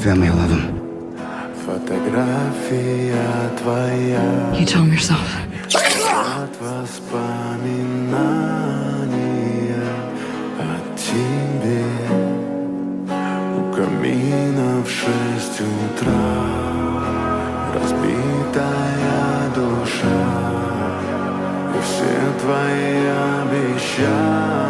Фотография моя лавом. Фотография твоя. You tell him yourself. От воспоминания о тебе. У камина в 6 утра. Разбитая душа. И все твои обещания